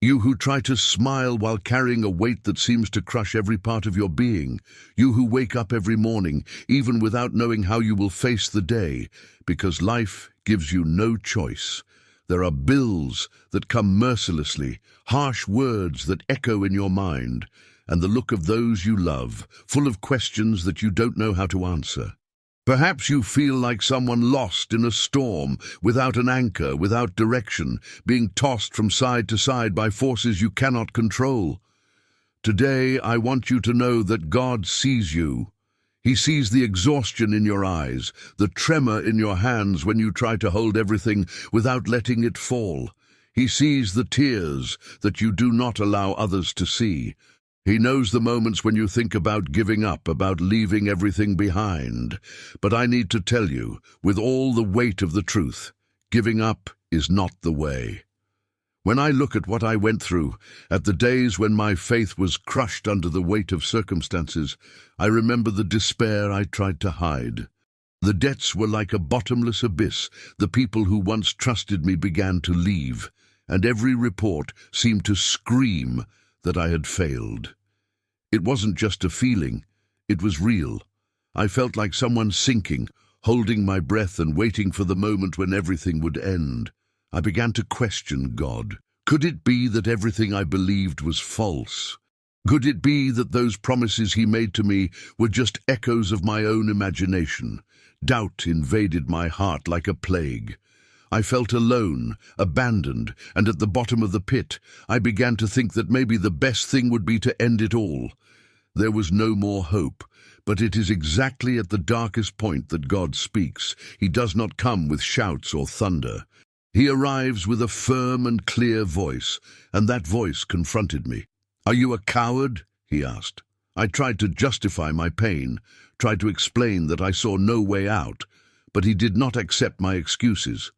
You who try to smile while carrying a weight that seems to crush every part of your being. You who wake up every morning, even without knowing how you will face the day, because life gives you no choice. There are bills that come mercilessly, harsh words that echo in your mind, and the look of those you love, full of questions that you don't know how to answer. Perhaps you feel like someone lost in a storm, without an anchor, without direction, being tossed from side to side by forces you cannot control. Today, I want you to know that God sees you. He sees the exhaustion in your eyes, the tremor in your hands when you try to hold everything without letting it fall. He sees the tears that you do not allow others to see. He knows the moments when you think about giving up, about leaving everything behind. But I need to tell you, with all the weight of the truth, giving up is not the way. When I look at what I went through, at the days when my faith was crushed under the weight of circumstances, I remember the despair I tried to hide. The debts were like a bottomless abyss. The people who once trusted me began to leave, and every report seemed to scream that I had failed. It wasn't just a feeling, it was real. I felt like someone sinking, holding my breath and waiting for the moment when everything would end. I began to question God. Could it be that everything I believed was false? Could it be that those promises He made to me were just echoes of my own imagination? Doubt invaded my heart like a plague. I felt alone, abandoned, and at the bottom of the pit, I began to think that maybe the best thing would be to end it all. There was no more hope, but it is exactly at the darkest point that God speaks. He does not come with shouts or thunder. He arrives with a firm and clear voice, and that voice confronted me. "Are you a coward?" He asked. I tried to justify my pain, tried to explain that I saw no way out, but He did not accept my excuses.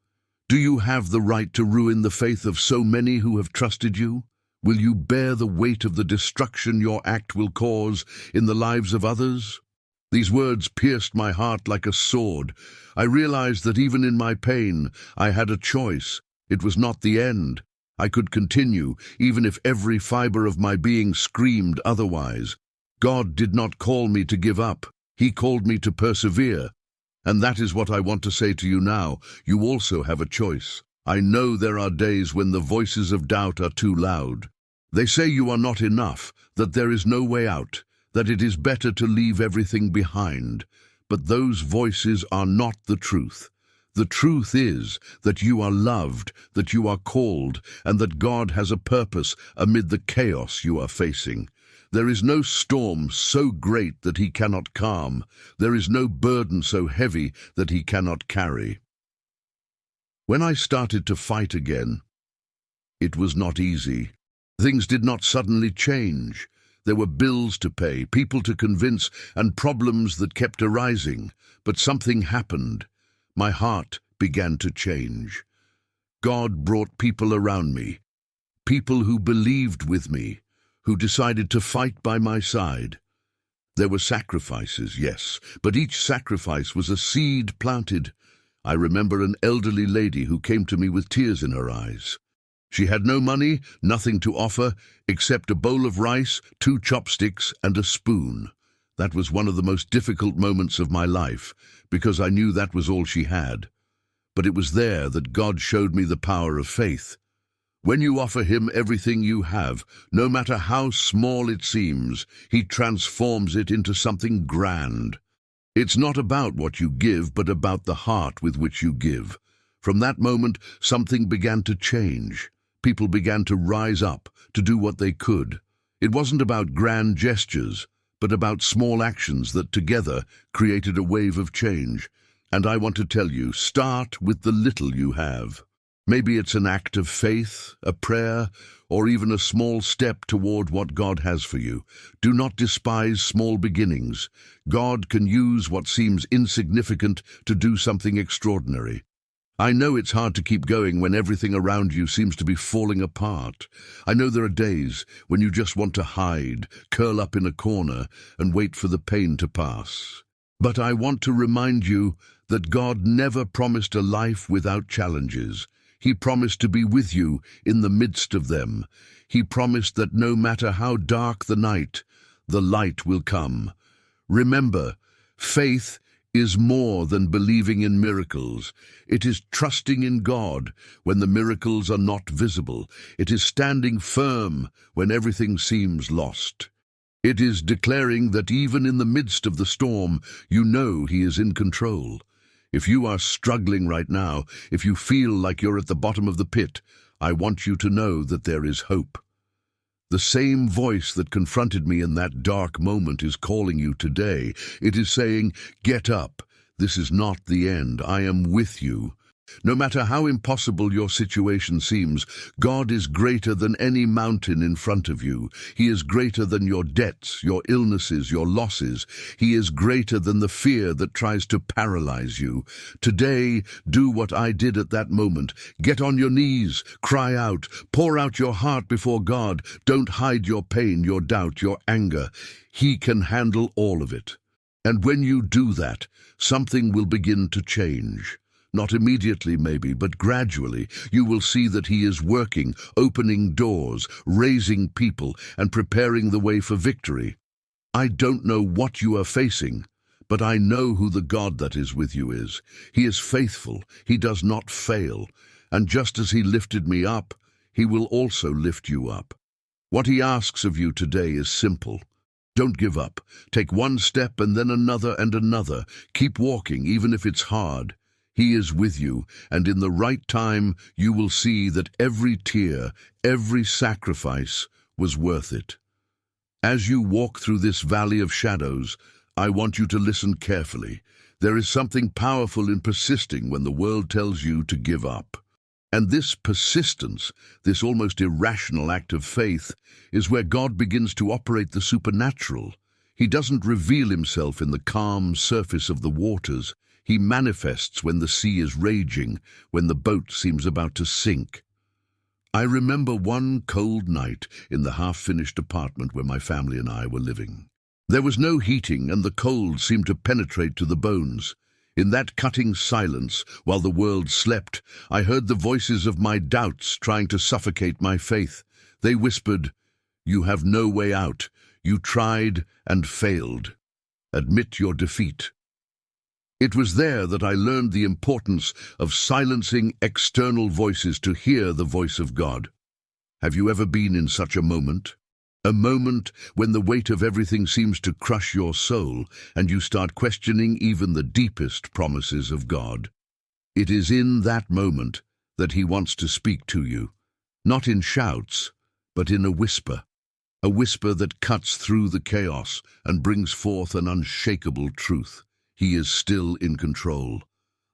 "Do you have the right to ruin the faith of so many who have trusted you? Will you bear the weight of the destruction your act will cause in the lives of others?" These words pierced my heart like a sword. I realized that even in my pain, I had a choice. It was not the end. I could continue, even if every fiber of my being screamed otherwise. God did not call me to give up. He called me to persevere. And that is what I want to say to you now. You also have a choice. I know there are days when the voices of doubt are too loud. They say you are not enough, that there is no way out, that it is better to leave everything behind. But those voices are not the truth. The truth is that you are loved, that you are called, and that God has a purpose amid the chaos you are facing. There is no storm so great that He cannot calm. There is no burden so heavy that He cannot carry. When I started to fight again, it was not easy. Things did not suddenly change. There were bills to pay, people to convince, and problems that kept arising. But something happened. My heart began to change. God brought people around me, people who believed with me, who decided to fight by my side. There were sacrifices, yes, but each sacrifice was a seed planted. I remember an elderly lady who came to me with tears in her eyes. She had no money, nothing to offer, except a bowl of rice, 2 chopsticks, and a spoon. That was one of the most difficult moments of my life, because I knew that was all she had. But it was there that God showed me the power of faith. When you offer Him everything you have, no matter how small it seems, He transforms it into something grand. It's not about what you give, but about the heart with which you give. From that moment, something began to change. People began to rise up, to do what they could. It wasn't about grand gestures, but about small actions that together created a wave of change. And I want to tell you, start with the little you have. Maybe it's an act of faith, a prayer, or even a small step toward what God has for you. Do not despise small beginnings. God can use what seems insignificant to do something extraordinary. I know it's hard to keep going when everything around you seems to be falling apart. I know there are days when you just want to hide, curl up in a corner, and wait for the pain to pass. But I want to remind you that God never promised a life without challenges. He promised to be with you in the midst of them. He promised that no matter how dark the night, the light will come. Remember, faith is more than believing in miracles. It is trusting in God when the miracles are not visible. It is standing firm when everything seems lost. It is declaring that even in the midst of the storm, you know He is in control. If you are struggling right now, if you feel like you're at the bottom of the pit, I want you to know that there is hope. The same voice that confronted me in that dark moment is calling you today. It is saying, get up. This is not the end. I am with you. No matter how impossible your situation seems, God is greater than any mountain in front of you. He is greater than your debts, your illnesses, your losses. He is greater than the fear that tries to paralyze you. Today, do what I did at that moment. Get on your knees, cry out, pour out your heart before God. Don't hide your pain, your doubt, your anger. He can handle all of it. And when you do that, something will begin to change. Not immediately maybe, but gradually you will see that He is working, opening doors, raising people, and preparing the way for victory. I don't know what you are facing, but I know who the God that is with you is. He is faithful, He does not fail, and just as He lifted me up, He will also lift you up. What He asks of you today is simple. Don't give up. Take one step and then another and another. Keep walking, even if it's hard. He is with you, and in the right time you will see that every tear, every sacrifice was worth it. As you walk through this valley of shadows, I want you to listen carefully. There is something powerful in persisting when the world tells you to give up. And this persistence, this almost irrational act of faith, is where God begins to operate the supernatural. He doesn't reveal Himself in the calm surface of the waters. He manifests when the sea is raging, when the boat seems about to sink. I remember one cold night in the half-finished apartment where my family and I were living. There was no heating, and the cold seemed to penetrate to the bones. In that cutting silence, while the world slept, I heard the voices of my doubts trying to suffocate my faith. They whispered, "You have no way out. You tried and failed. Admit your defeat." It was there that I learned the importance of silencing external voices to hear the voice of God. Have you ever been in such a moment? A moment when the weight of everything seems to crush your soul and you start questioning even the deepest promises of God. It is in that moment that He wants to speak to you, not in shouts, but in a whisper that cuts through the chaos and brings forth an unshakable truth. He is still in control.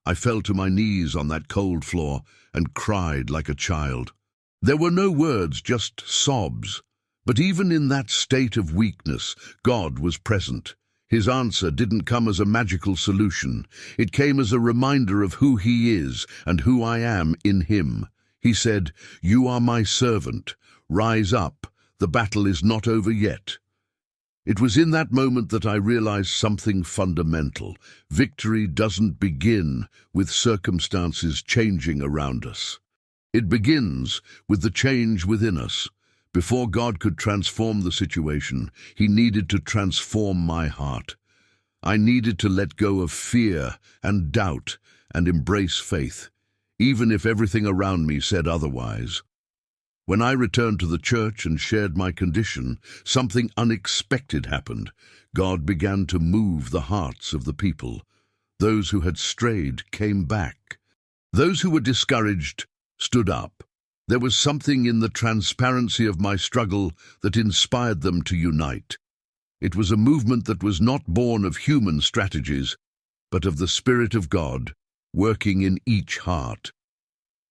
I fell to my knees on that cold floor and cried like a child. There were no words, just sobs. But even in that state of weakness, God was present. His answer didn't come as a magical solution. It came as a reminder of who He is and who I am in Him. He said, "You are my servant. Rise up. The battle is not over yet." It was in that moment that I realized something fundamental. Victory doesn't begin with circumstances changing around us. It begins with the change within us. Before God could transform the situation, He needed to transform my heart. I needed to let go of fear and doubt and embrace faith, even if everything around me said otherwise. When I returned to the church and shared my condition, something unexpected happened. God began to move the hearts of the people. Those who had strayed came back. Those who were discouraged stood up. There was something in the transparency of my struggle that inspired them to unite. It was a movement that was not born of human strategies, but of the Spirit of God working in each heart.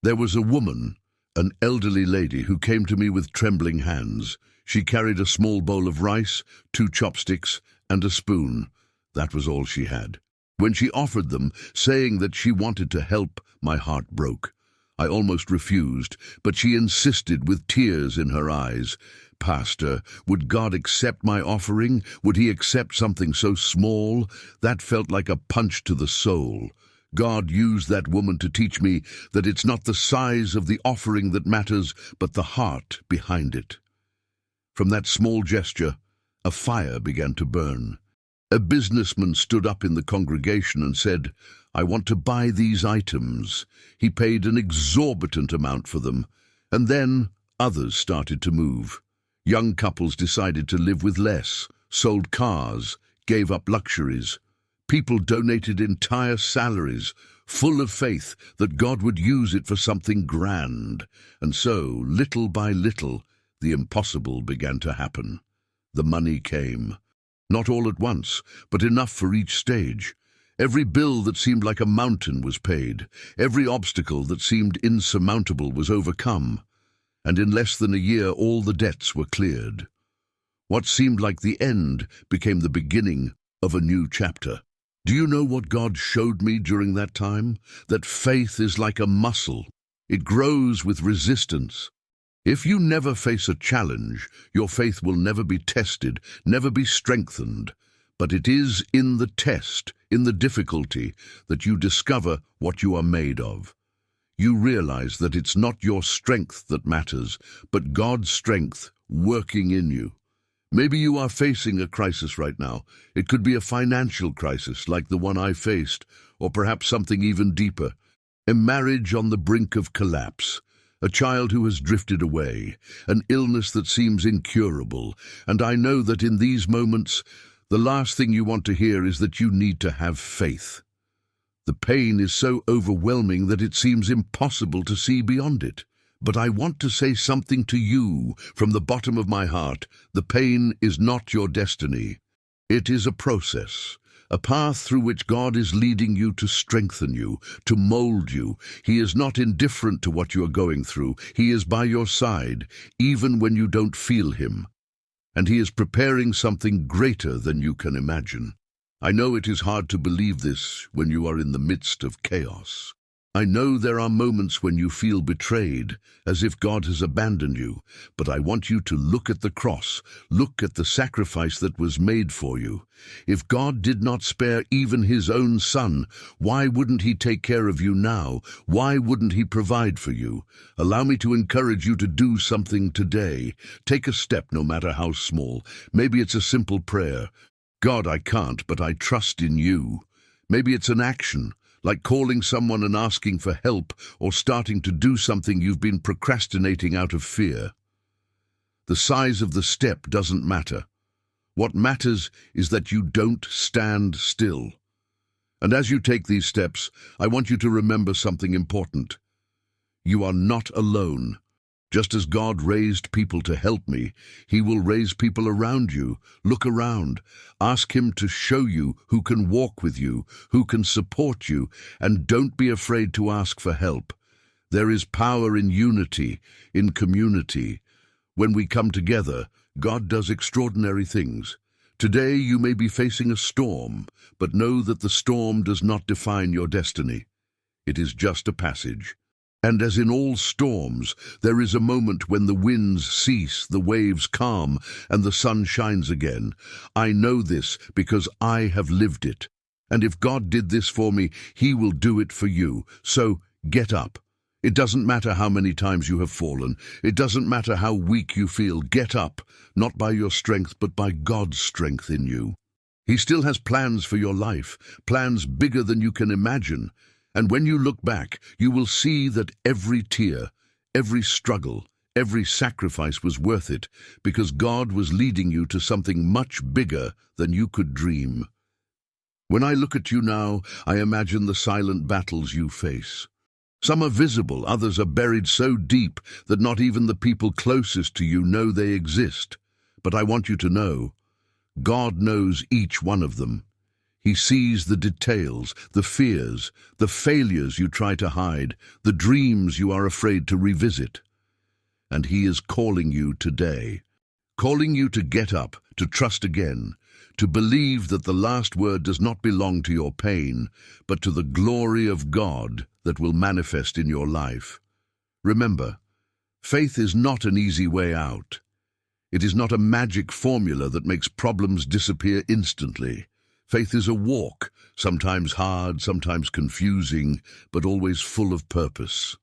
There was a woman, an elderly lady, who came to me with trembling hands. She carried a small bowl of rice, 2 chopsticks, and a spoon. That was all she had. When she offered them, saying that she wanted to help, my heart broke. I almost refused, but she insisted with tears in her eyes. "Pastor, would God accept my offering? Would He accept something so small?" That felt like a punch to the soul. God used that woman to teach me that it's not the size of the offering that matters, but the heart behind it. From that small gesture, a fire began to burn. A businessman stood up in the congregation and said, "I want to buy these items." He paid an exorbitant amount for them, and then others started to move. Young couples decided to live with less, sold cars, gave up luxuries. People donated entire salaries, full of faith that God would use it for something grand. And so, little by little, the impossible began to happen. The money came. Not all at once, but enough for each stage. Every bill that seemed like a mountain was paid. Every obstacle that seemed insurmountable was overcome. And in less than a year, all the debts were cleared. What seemed like the end became the beginning of a new chapter. Do you know what God showed me during that time? That faith is like a muscle. It grows with resistance. If you never face a challenge, your faith will never be tested, never be strengthened. But it is in the test, in the difficulty, that you discover what you are made of. You realize that it's not your strength that matters, but God's strength working in you. Maybe you are facing a crisis right now. It could be a financial crisis like the one I faced, or perhaps something even deeper. A marriage on the brink of collapse. A child who has drifted away, an illness that seems incurable, and I know that in these moments, the last thing you want to hear is that you need to have faith. The pain is so overwhelming that it seems impossible to see beyond it. But I want to say something to you from the bottom of my heart. The pain is not your destiny. It is a process. A path through which God is leading you to strengthen you, to mold you. He is not indifferent to what you are going through. He is by your side, even when you don't feel Him. And He is preparing something greater than you can imagine. I know it is hard to believe this when you are in the midst of chaos. I know there are moments when you feel betrayed, as if God has abandoned you, but I want you to look at the cross, look at the sacrifice that was made for you. If God did not spare even His own Son, why wouldn't He take care of you now? Why wouldn't He provide for you? Allow me to encourage you to do something today. Take a step, no matter how small. Maybe it's a simple prayer. God, I can't, but I trust in you. Maybe it's an action, like calling someone and asking for help, or starting to do something you've been procrastinating out of fear. The size of the step doesn't matter. What matters is that you don't stand still. And as you take these steps, I want you to remember something important. You are not alone. Just as God raised people to help me, He will raise people around you. Look around. Ask Him to show you who can walk with you, who can support you, and don't be afraid to ask for help. There is power in unity, in community. When we come together, God does extraordinary things. Today you may be facing a storm, but know that the storm does not define your destiny. It is just a passage. And as in all storms, there is a moment when the winds cease, the waves calm, and the sun shines again. I know this because I have lived it. And if God did this for me, He will do it for you. So get up. It doesn't matter how many times you have fallen. It doesn't matter how weak you feel. Get up, not by your strength, but by God's strength in you. He still has plans for your life, plans bigger than you can imagine. And when you look back, you will see that every tear, every struggle, every sacrifice was worth it, because God was leading you to something much bigger than you could dream. When I look at you now, I imagine the silent battles you face. Some are visible, others are buried so deep that not even the people closest to you know they exist. But I want you to know, God knows each one of them. He sees the details, the fears, the failures you try to hide, the dreams you are afraid to revisit. And He is calling you today, calling you to get up, to trust again, to believe that the last word does not belong to your pain, but to the glory of God that will manifest in your life. Remember, faith is not an easy way out. It is not a magic formula that makes problems disappear instantly. Faith is a walk, sometimes hard, sometimes confusing, but always full of purpose.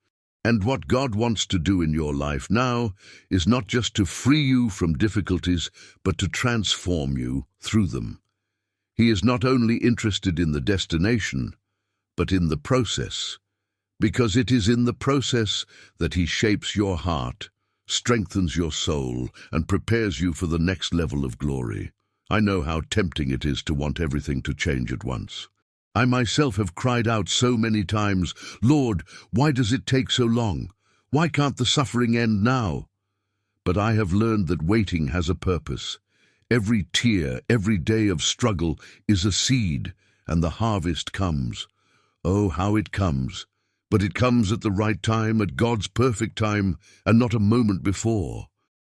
And what God wants to do in your life now is not just to free you from difficulties, but to transform you through them. He is not only interested in the destination, but in the process, because it is in the process that He shapes your heart, strengthens your soul, and prepares you for the next level of glory. I know how tempting it is to want everything to change at once. I myself have cried out so many times, "Lord, why does it take so long? Why can't the suffering end now?" But I have learned that waiting has a purpose. Every tear, every day of struggle is a seed, and the harvest comes. Oh, how it comes! But it comes at the right time, at God's perfect time, and not a moment before.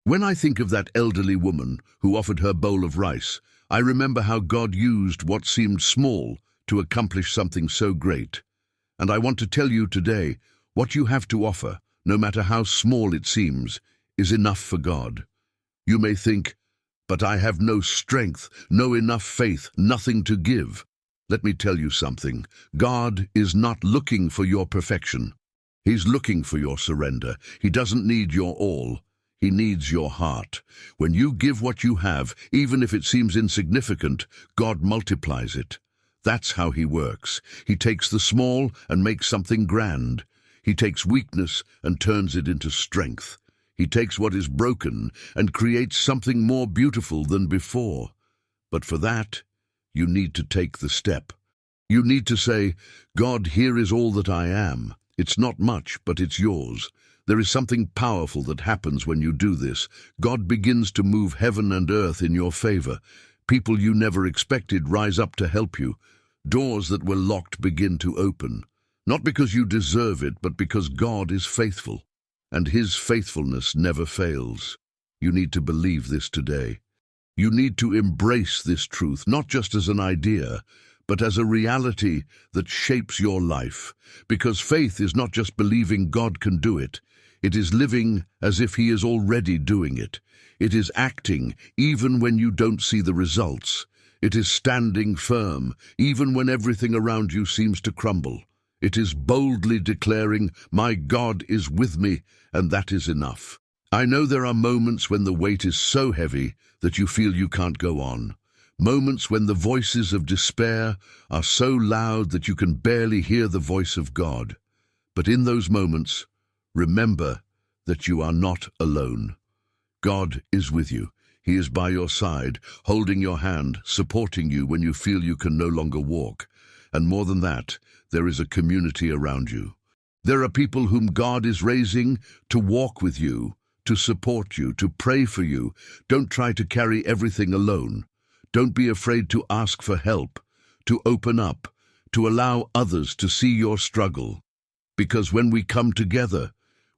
When I think of that elderly woman who offered her bowl of rice, I remember how God used what seemed small to accomplish something so great. And I want to tell you today, what you have to offer, no matter how small it seems, is enough for God. You may think, "But I have no strength, no enough faith, nothing to give." Let me tell you something. God is not looking for your perfection. He's looking for your surrender. He doesn't need your all. He needs your heart. When you give what you have, even if it seems insignificant, God multiplies it. That's how He works. He takes the small and makes something grand. He takes weakness and turns it into strength. He takes what is broken and creates something more beautiful than before. But for that, you need to take the step. You need to say, "God, here is all that I am. It's not much, but it's yours." There is something powerful that happens when you do this. God begins to move heaven and earth in your favor. People you never expected rise up to help you. Doors that were locked begin to open. Not because you deserve it, but because God is faithful. And His faithfulness never fails. You need to believe this today. You need to embrace this truth, not just as an idea, but as a reality that shapes your life. Because faith is not just believing God can do it. It is living as if He is already doing it. It is acting even when you don't see the results. It is standing firm even when everything around you seems to crumble. It is boldly declaring, "My God is with me," and that is enough. I know there are moments when the weight is so heavy that you feel you can't go on. Moments when the voices of despair are so loud that you can barely hear the voice of God. But in those moments, remember that you are not alone. God is with you. He is by your side, holding your hand, supporting you when you feel you can no longer walk. And more than that, there is a community around you. There are people whom God is raising to walk with you, to support you, to pray for you. Don't try to carry everything alone. Don't be afraid to ask for help, to open up, to allow others to see your struggle. Because when we come together,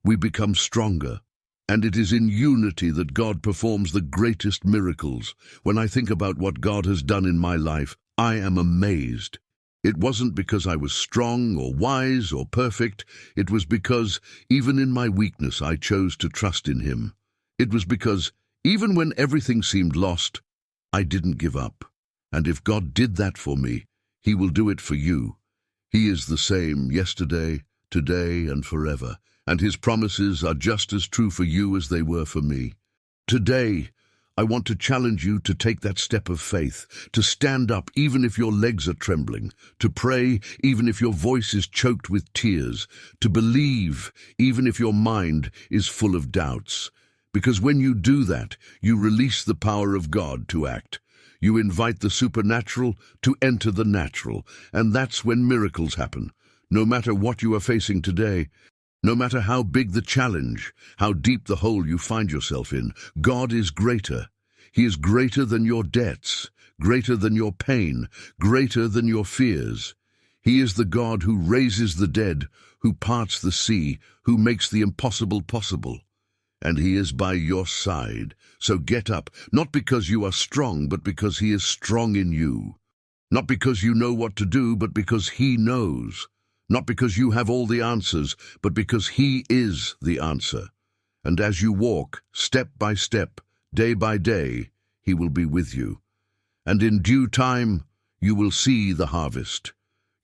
we become stronger. And it is in unity that God performs the greatest miracles. When I think about what God has done in my life, I am amazed. It wasn't because I was strong or wise or perfect. It was because, even in my weakness, I chose to trust in Him. It was because, even when everything seemed lost, I didn't give up. And if God did that for me, He will do it for you. He is the same yesterday, today, and forever. And His promises are just as true for you as they were for me. Today, I want to challenge you to take that step of faith, to stand up even if your legs are trembling, to pray even if your voice is choked with tears, to believe even if your mind is full of doubts. Because when you do that, you release the power of God to act. You invite the supernatural to enter the natural, and that's when miracles happen. No matter what you are facing today, no matter how big the challenge, how deep the hole you find yourself in, God is greater. He is greater than your debts, greater than your pain, greater than your fears. He is the God who raises the dead, who parts the sea, who makes the impossible possible. And He is by your side. So get up, not because you are strong, but because He is strong in you. Not because you know what to do, but because He knows. Not because you have all the answers, but because He is the answer. And as you walk, step by step, day by day, He will be with you. And in due time, you will see the harvest.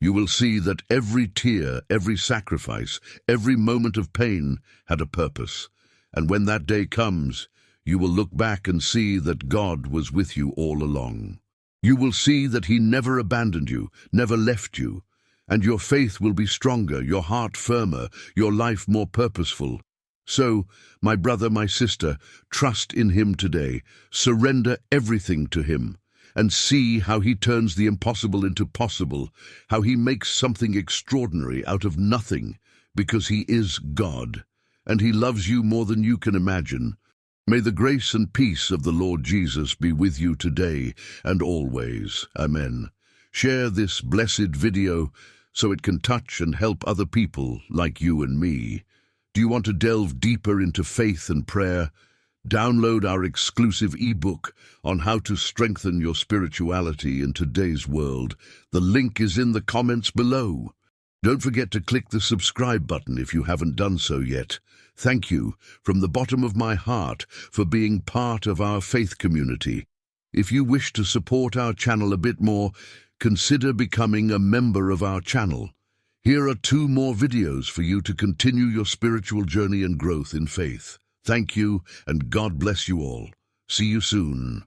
You will see that every tear, every sacrifice, every moment of pain had a purpose. And when that day comes, you will look back and see that God was with you all along. You will see that He never abandoned you, never left you, and your faith will be stronger, your heart firmer, your life more purposeful. So, my brother, my sister, trust in Him today, surrender everything to Him, and see how He turns the impossible into possible, how He makes something extraordinary out of nothing, because He is God, and He loves you more than you can imagine. May the grace and peace of the Lord Jesus be with you today and always. Amen. Share this blessed video so it can touch and help other people like you and me. Do you want to delve deeper into faith and prayer? Download our exclusive ebook on how to strengthen your spirituality in today's world. The link is in the comments below. Don't forget to click the subscribe button if you haven't done so yet. Thank you from the bottom of my heart for being part of our faith community. If you wish to support our channel a bit more, consider becoming a member of our channel. Here are 2 more videos for you to continue your spiritual journey and growth in faith. Thank you, and God bless you all. See you soon.